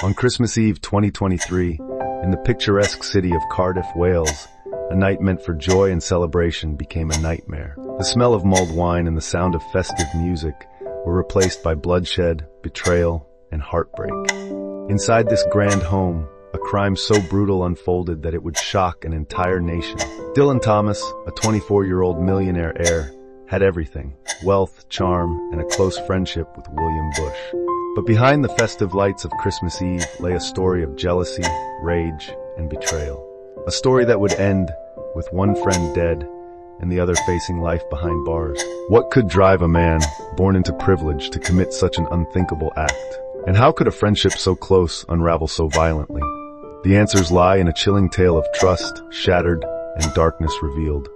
On Christmas Eve 2023, in the picturesque city of Cardiff, Wales, a night meant for joy and celebration became a nightmare. The smell of mulled wine and the sound of festive music were replaced by bloodshed, betrayal, and heartbreak. Inside this grand home, a crime so brutal unfolded that it would shock an entire nation. Dylan Thomas, a 24-year-old millionaire heir, had everything: wealth, charm, and a close friendship with William Bush. But behind the festive lights of Christmas Eve lay a story of jealousy, rage, and betrayal. A story that would end with one friend dead and the other facing life behind bars. What could drive a man born into privilege to commit such an unthinkable act? And how could a friendship so close unravel so violently? The answers lie in a chilling tale of trust shattered and darkness revealed.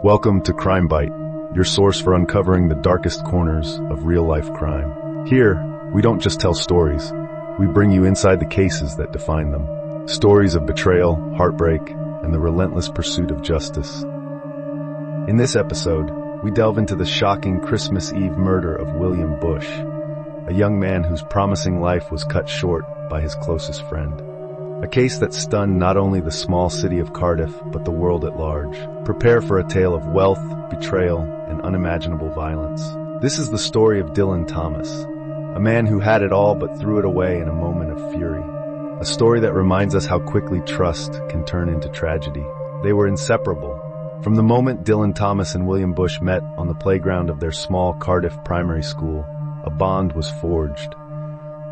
Welcome to CrimeByte, your source for uncovering the darkest corners of real-life crime. Here, we don't just tell stories, we bring you inside the cases that define them. Stories of betrayal, heartbreak, and the relentless pursuit of justice. In this episode, we delve into the shocking Christmas Eve murder of William Bush, a young man whose promising life was cut short by his closest friend. A case that stunned not only the small city of Cardiff, but the world at large. Prepare for a tale of wealth, betrayal, and unimaginable violence. This is the story of Dylan Thomas, a man who had it all but threw it away in a moment of fury. A story that reminds us how quickly trust can turn into tragedy. They were inseparable. From the moment Dylan Thomas and William Bush met on the playground of their small Cardiff primary school, a bond was forged,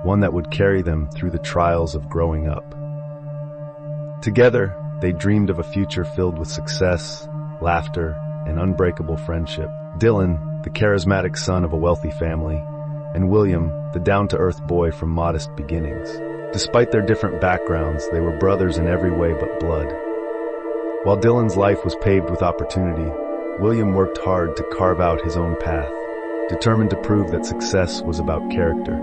one that would carry them through the trials of growing up. Together, they dreamed of a future filled with success, laughter, and unbreakable friendship. Dylan, the charismatic son of a wealthy family, and William, the down-to-earth boy from modest beginnings. Despite their different backgrounds, they were brothers in every way but blood. While Dylan's life was paved with opportunity, William worked hard to carve out his own path, determined to prove that success was about character,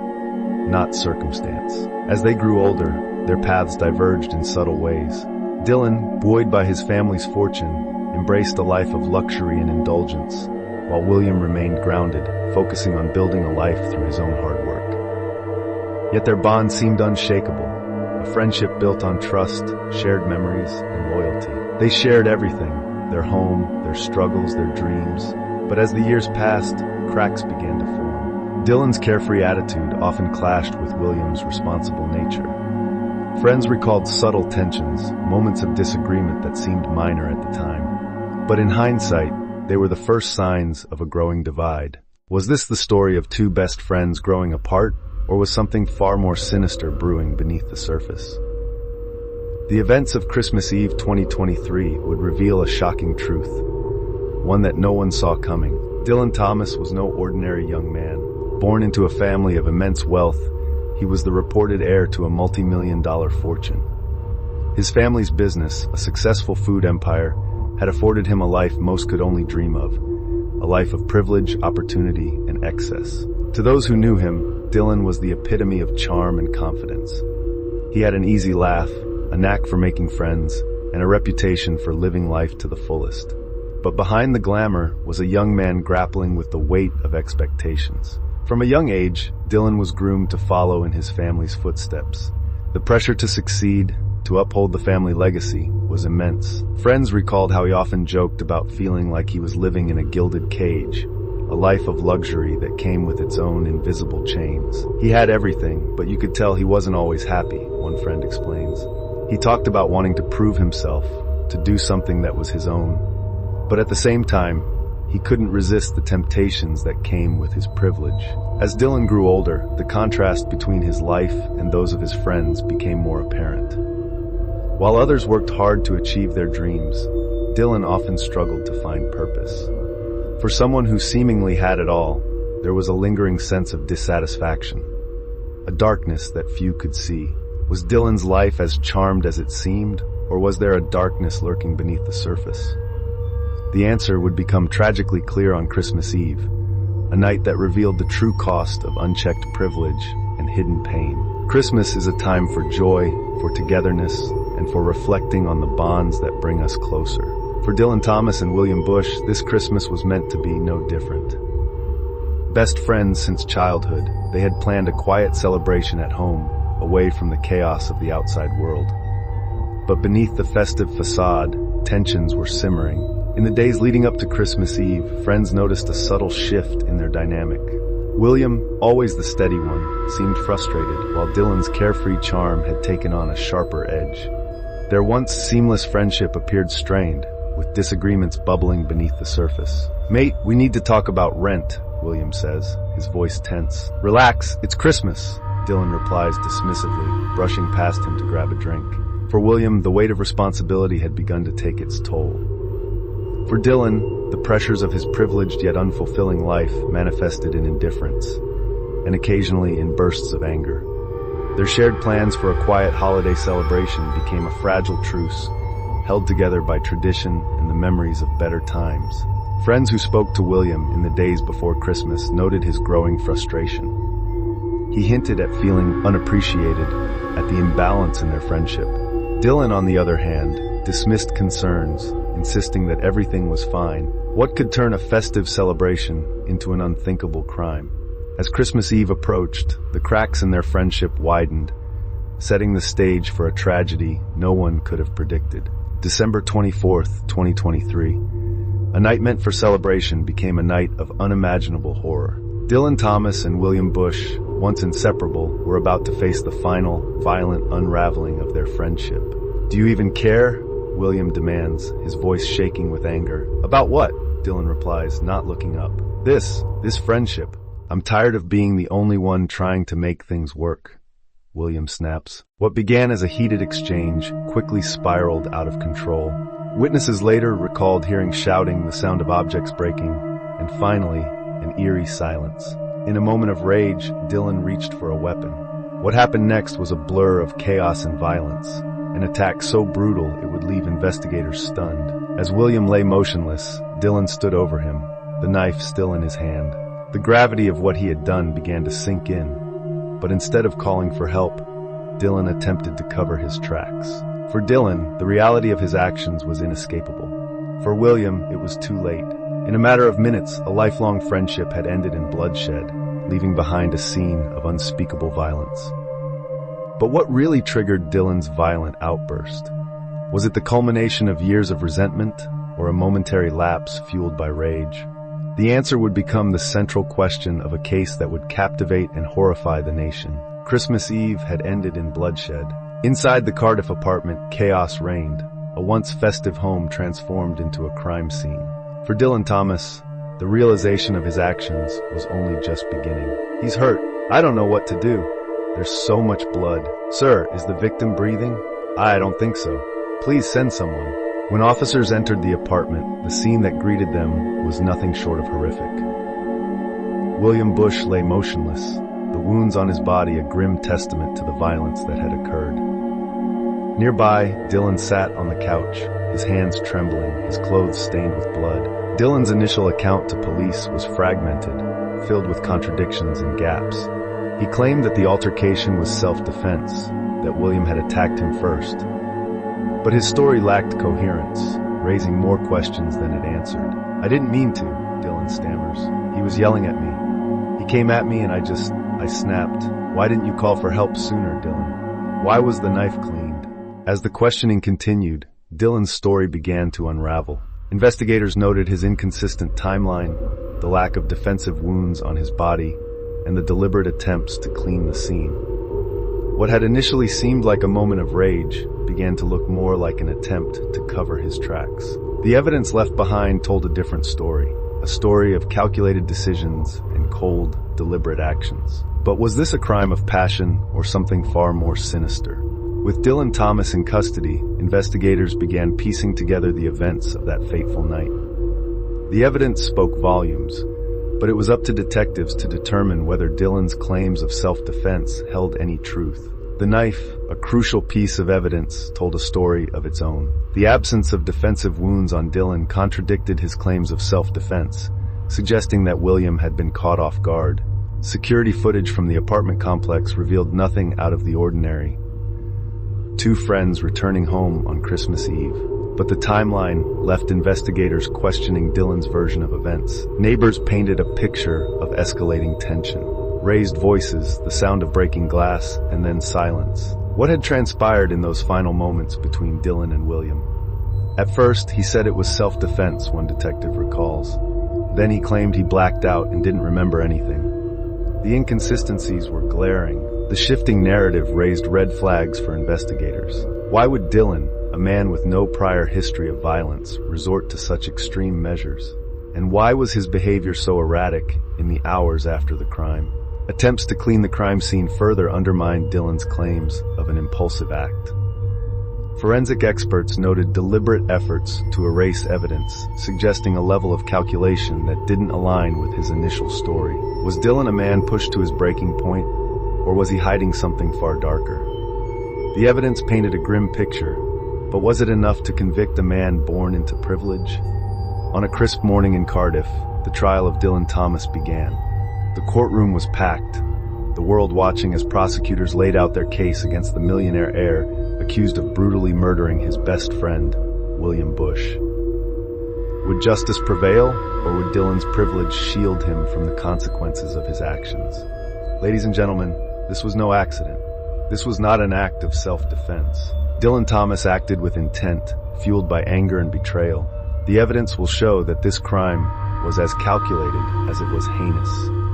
not circumstance. As they grew older, their paths diverged in subtle ways. Dylan, buoyed by his family's fortune, embraced a life of luxury and indulgence, while William remained grounded, focusing on building a life through his own hard work. Yet their bond seemed unshakable, a friendship built on trust, shared memories, and loyalty. They shared everything: their home, their struggles, their dreams. But as the years passed, cracks began to form. Dylan's carefree attitude often clashed with William's responsible nature. Friends recalled subtle tensions, moments of disagreement that seemed minor at the time. But in hindsight, they were the first signs of a growing divide. Was this the story of two best friends growing apart, or was something far more sinister brewing beneath the surface? The events of Christmas Eve 2023 would reveal a shocking truth, one that no one saw coming. Dylan Thomas was no ordinary young man. Born into a family of immense wealth, he was the reported heir to a multi-million-dollar fortune. His family's business, a successful food empire, had afforded him a life most could only dream of, a life of privilege, opportunity, and excess. To those who knew him, Dylan was the epitome of charm and confidence. He had an easy laugh, a knack for making friends, and a reputation for living life to the fullest. But behind the glamour was a young man grappling with the weight of expectations. From a young age, Dylan was groomed to follow in his family's footsteps. The pressure to succeed, to uphold the family legacy, was immense. Friends recalled how he often joked about feeling like he was living in a gilded cage, a life of luxury that came with its own invisible chains. He had everything, but you could tell he wasn't always happy, one friend explains. He talked about wanting to prove himself, to do something that was his own. But at the same time, he couldn't resist the temptations that came with his privilege. As Dylan grew older, the contrast between his life and those of his friends became more apparent. While others worked hard to achieve their dreams, Dylan often struggled to find purpose. For someone who seemingly had it all, there was a lingering sense of dissatisfaction, a darkness that few could see. Was Dylan's life as charmed as it seemed, or was there a darkness lurking beneath the surface? The answer would become tragically clear on Christmas Eve, a night that revealed the true cost of unchecked privilege and hidden pain. Christmas is a time for joy, for togetherness, and for reflecting on the bonds that bring us closer. For Dylan Thomas and William Bush, this Christmas was meant to be no different. Best friends since childhood, they had planned a quiet celebration at home, away from the chaos of the outside world. But beneath the festive facade, tensions were simmering. In the days leading up to Christmas Eve, friends noticed a subtle shift in their dynamic. William, always the steady one, seemed frustrated, while Dylan's carefree charm had taken on a sharper edge. Their once seamless friendship appeared strained, with disagreements bubbling beneath the surface. "Mate, we need to talk about rent," William says, his voice tense. "Relax, it's Christmas," Dylan replies dismissively, brushing past him to grab a drink. For William, the weight of responsibility had begun to take its toll. For Dylan, the pressures of his privileged yet unfulfilling life manifested in indifference, and occasionally in bursts of anger. Their shared plans for a quiet holiday celebration became a fragile truce, held together by tradition and the memories of better times. Friends who spoke to William in the days before Christmas noted his growing frustration. He hinted at feeling unappreciated, at the imbalance in their friendship. Dylan, on the other hand, dismissed concerns, insisting that everything was fine. What could turn a festive celebration into an unthinkable crime? As Christmas Eve approached, the cracks in their friendship widened, setting the stage for a tragedy no one could have predicted. December 24th, 2023. A night meant for celebration became a night of unimaginable horror. Dylan Thomas and William Bush, once inseparable, were about to face the final, violent unraveling of their friendship. "Do you even care?" William demands, his voice shaking with anger. "About what?" Dylan replies, not looking up. This friendship. I'm tired of being the only one trying to make things work," William snaps. What began as a heated exchange quickly spiraled out of control. Witnesses later recalled hearing shouting, the sound of objects breaking, and finally, an eerie silence. In a moment of rage, Dylan reached for a weapon. What happened next was a blur of chaos and violence, an attack so brutal it would leave investigators stunned. As William lay motionless, Dylan stood over him, the knife still in his hand. The gravity of what he had done began to sink in, but instead of calling for help, Dylan attempted to cover his tracks. For Dylan, the reality of his actions was inescapable. For William, it was too late. In a matter of minutes, a lifelong friendship had ended in bloodshed, leaving behind a scene of unspeakable violence. But what really triggered Dylan's violent outburst? Was it the culmination of years of resentment, or a momentary lapse fueled by rage? The answer would become the central question of a case that would captivate and horrify the nation. Christmas Eve had ended in bloodshed. Inside the Cardiff apartment, chaos reigned, a once festive home transformed into a crime scene. For Dylan Thomas, the realization of his actions was only just beginning. "He's hurt. I don't know what to do. There's so much blood. Sir, is the victim breathing? I don't think so. Please send someone." When officers entered the apartment, the scene that greeted them was nothing short of horrific. William Bush lay motionless, the wounds on his body a grim testament to the violence that had occurred. Nearby, Dylan sat on the couch, his hands trembling, his clothes stained with blood. Dylan's initial account to police was fragmented, filled with contradictions and gaps. He claimed that the altercation was self-defense, that William had attacked him first. But his story lacked coherence, raising more questions than it answered. "I didn't mean to," Dylan stammers. "He was yelling at me. He came at me and I snapped. Why didn't you call for help sooner, Dylan? Why was the knife cleaned?" As the questioning continued, Dylan's story began to unravel. Investigators noted his inconsistent timeline, the lack of defensive wounds on his body, and the deliberate attempts to clean the scene. What had initially seemed like a moment of rage began to look more like an attempt to cover his tracks. The evidence left behind told a different story, a story of calculated decisions and cold, deliberate actions. But was this a crime of passion or something far more sinister? With Dylan Thomas in custody, investigators began piecing together the events of that fateful night. The evidence spoke volumes, but it was up to detectives to determine whether Dylan's claims of self-defense held any truth. The knife, a crucial piece of evidence, told a story of its own. The absence of defensive wounds on Dylan contradicted his claims of self-defense, suggesting that William had been caught off guard. Security footage from the apartment complex revealed nothing out of the ordinary. Two friends returning home on Christmas Eve. But the timeline left investigators questioning Dylan's version of events. Neighbors painted a picture of escalating tension. Raised voices, the sound of breaking glass, and then silence. What had transpired in those final moments between Dylan and William? At first, he said it was self-defense, one detective recalls. Then he claimed he blacked out and didn't remember anything. The inconsistencies were glaring. The shifting narrative raised red flags for investigators. Why would Dylan, a man with no prior history of violence, resort to such extreme measures? And why was his behavior so erratic in the hours after the crime? Attempts to clean the crime scene further undermined Dylan's claims of an impulsive act. Forensic experts noted deliberate efforts to erase evidence, suggesting a level of calculation that didn't align with his initial story. Was Dylan a man pushed to his breaking point, or was he hiding something far darker? The evidence painted a grim picture, but was it enough to convict a man born into privilege? On a crisp morning in Cardiff, the trial of Dylan Thomas began. The courtroom was packed, the world watching as prosecutors laid out their case against the millionaire heir accused of brutally murdering his best friend, William Bush. Would justice prevail, or would Dylan's privilege shield him from the consequences of his actions? Ladies and gentlemen, this was no accident. This was not an act of self-defense. Dylan Thomas acted with intent, fueled by anger and betrayal. The evidence will show that this crime was as calculated as it was heinous.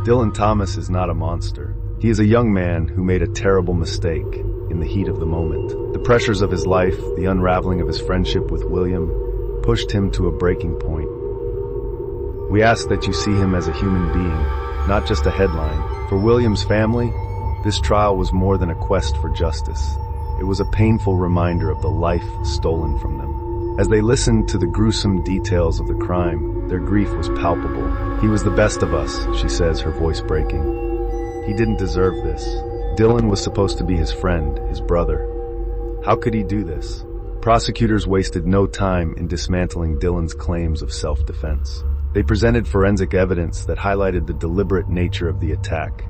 Dylan Thomas is not a monster. He is a young man who made a terrible mistake in the heat of the moment. The pressures of his life, the unraveling of his friendship with William, pushed him to a breaking point. We ask that you see him as a human being, not just a headline. For William's family, this trial was more than a quest for justice. It was a painful reminder of the life stolen from them. As they listened to the gruesome details of the crime, their grief was palpable. He was the best of us, she says, her voice breaking. He didn't deserve this. Dylan was supposed to be his friend, his brother. How could he do this? Prosecutors wasted no time in dismantling Dylan's claims of self-defense. They presented forensic evidence that highlighted the deliberate nature of the attack,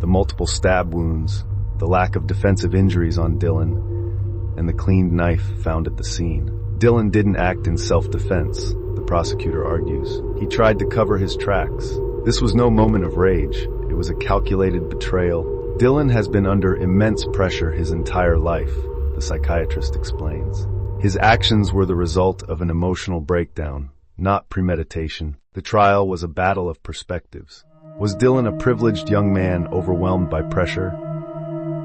the multiple stab wounds, the lack of defensive injuries on Dylan, and the cleaned knife found at the scene. Dylan didn't act in self-defense, the prosecutor argues. He tried to cover his tracks. This was no moment of rage. It was a calculated betrayal. Dylan has been under immense pressure his entire life, the psychiatrist explains. His actions were the result of an emotional breakdown, not premeditation. The trial was a battle of perspectives. Was Dylan a privileged young man overwhelmed by pressure,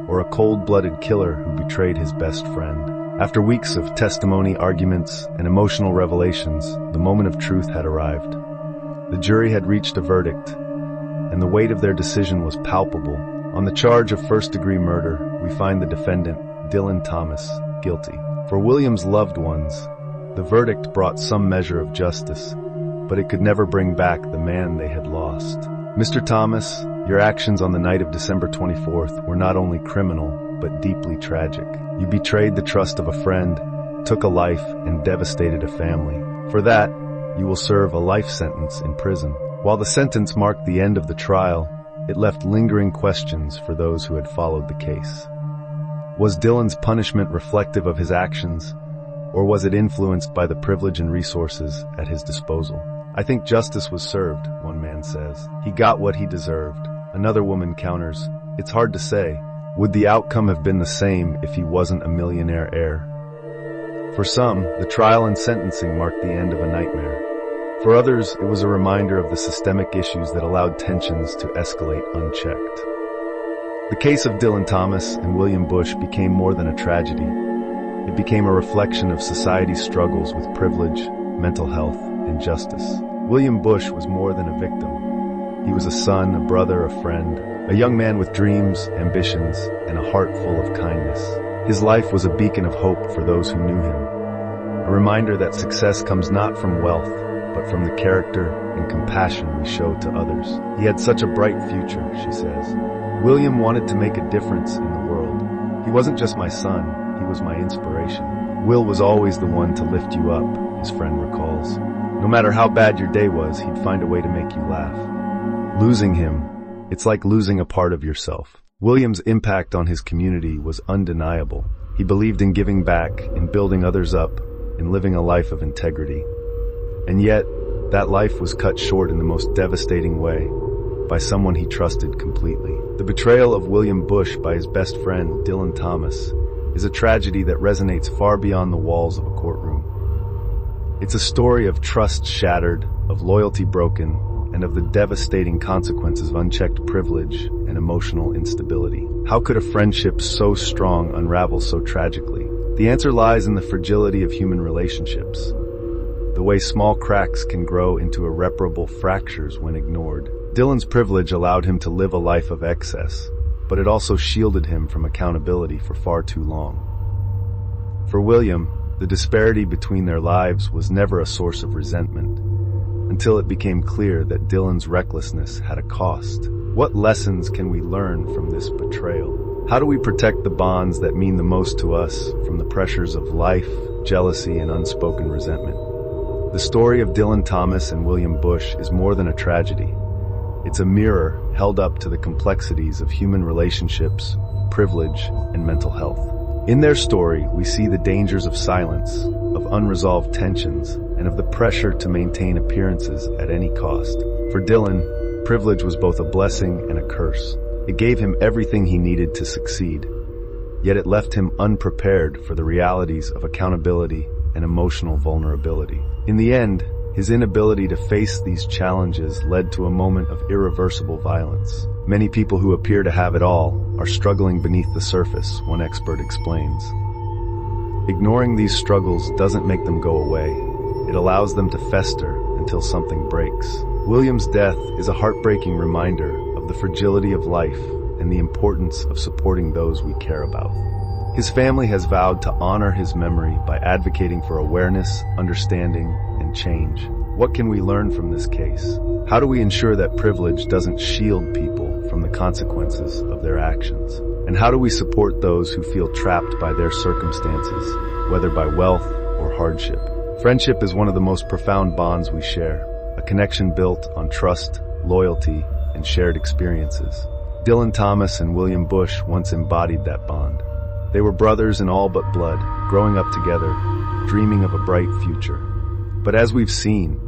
or a cold-blooded killer who betrayed his best friend? After weeks of testimony, arguments, and emotional revelations, the moment of truth had arrived. The jury had reached a verdict, and the weight of their decision was palpable. On the charge of first-degree murder, we find the defendant, Dylan Thomas, guilty. For William's loved ones, the verdict brought some measure of justice, but it could never bring back the man they had lost. Mr. Thomas, your actions on the night of December 24th were not only criminal, but deeply tragic. You betrayed the trust of a friend, took a life, and devastated a family. For that, you will serve a life sentence in prison. While the sentence marked the end of the trial, it left lingering questions for those who had followed the case. Was Dylan's punishment reflective of his actions, or was it influenced by the privilege and resources at his disposal? I think justice was served, one man says. He got what he deserved. Another woman counters, it's hard to say. Would the outcome have been the same if he wasn't a millionaire heir? For some, the trial and sentencing marked the end of a nightmare. For others, it was a reminder of the systemic issues that allowed tensions to escalate unchecked. The case of Dylan Thomas and William Bush became more than a tragedy. It became a reflection of society's struggles with privilege, mental health, and justice. William Bush was more than a victim. He was a son, a brother, a friend, a young man with dreams, ambitions, and a heart full of kindness. His life was a beacon of hope for those who knew him, a reminder that success comes not from wealth, but from the character and compassion we show to others. He had such a bright future, she says. William wanted to make a difference in the world. He wasn't just my son, he was my inspiration. Will was always the one to lift you up, his friend recalls. No matter how bad your day was, he'd find a way to make you laugh. Losing him, it's like losing a part of yourself. William's impact on his community was undeniable. He believed in giving back, in building others up, in living a life of integrity. And yet, that life was cut short in the most devastating way, by someone he trusted completely. The betrayal of William Bush by his best friend, Dylan Thomas, is a tragedy that resonates far beyond the walls of a courtroom. It's a story of trust shattered, of loyalty broken, and of the devastating consequences of unchecked privilege and emotional instability. How could a friendship so strong unravel so tragically? The answer lies in the fragility of human relationships, the way small cracks can grow into irreparable fractures when ignored. Dylan's privilege allowed him to live a life of excess, but it also shielded him from accountability for far too long. For William, the disparity between their lives was never a source of resentment, until it became clear that Dylan's recklessness had a cost. What lessons can we learn from this betrayal? How do we protect the bonds that mean the most to us from the pressures of life, jealousy, and unspoken resentment? The story of Dylan Thomas and William Bush is more than a tragedy. It's a mirror held up to the complexities of human relationships, privilege, and mental health. In their story, we see the dangers of silence, of unresolved tensions, and of the pressure to maintain appearances at any cost. For Dylan, privilege was both a blessing and a curse. It gave him everything he needed to succeed, yet it left him unprepared for the realities of accountability and emotional vulnerability. In the end, his inability to face these challenges led to a moment of irreversible violence. Many people who appear to have it all are struggling beneath the surface, one expert explains. Ignoring these struggles doesn't make them go away. It allows them to fester until something breaks. William's death is a heartbreaking reminder of the fragility of life and the importance of supporting those we care about. His family has vowed to honor his memory by advocating for awareness, understanding, and change. What can we learn from this case? How do we ensure that privilege doesn't shield people from the consequences of their actions? And how do we support those who feel trapped by their circumstances, whether by wealth or hardship? Friendship is one of the most profound bonds we share, a connection built on trust, loyalty, and shared experiences. Dylan Thomas and William Bush once embodied that bond. They were brothers in all but blood, growing up together, dreaming of a bright future. But as we've seen,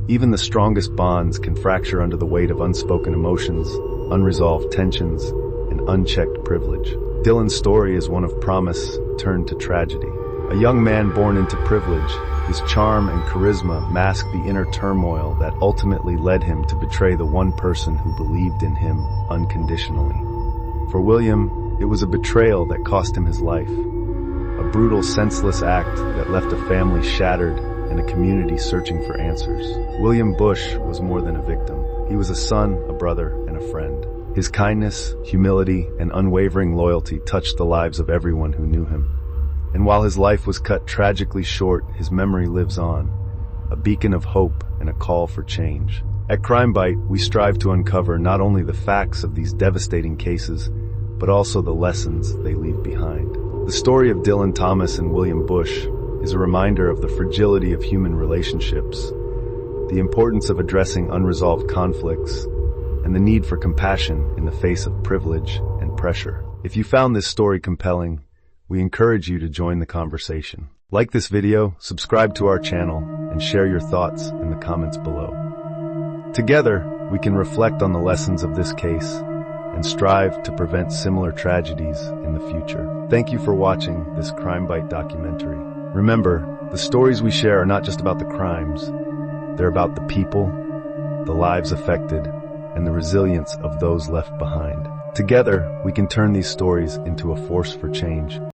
even the strongest bonds can fracture under the weight of unspoken emotions, unresolved tensions, and unchecked privilege. Dylan's story is one of promise turned to tragedy. A young man born into privilege, his charm and charisma masked the inner turmoil that ultimately led him to betray the one person who believed in him unconditionally. For William, it was a betrayal that cost him his life, a brutal, senseless act that left a family shattered and a community searching for answers. William Bush was more than a victim. He was a son, a brother, and a friend. His kindness, humility, and unwavering loyalty touched the lives of everyone who knew him. And while his life was cut tragically short, his memory lives on, a beacon of hope and a call for change. At CrimeByte, we strive to uncover not only the facts of these devastating cases, but also the lessons they leave behind. The story of Dylan Thomas and William Bush is a reminder of the fragility of human relationships, the importance of addressing unresolved conflicts, and the need for compassion in the face of privilege and pressure. If you found this story compelling, we encourage you to join the conversation. Like this video, subscribe to our channel, and share your thoughts in the comments below. Together, we can reflect on the lessons of this case and strive to prevent similar tragedies in the future. Thank you for watching this CrimeByte documentary. Remember, the stories we share are not just about the crimes. They're about the people, the lives affected, and the resilience of those left behind. Together, we can turn these stories into a force for change.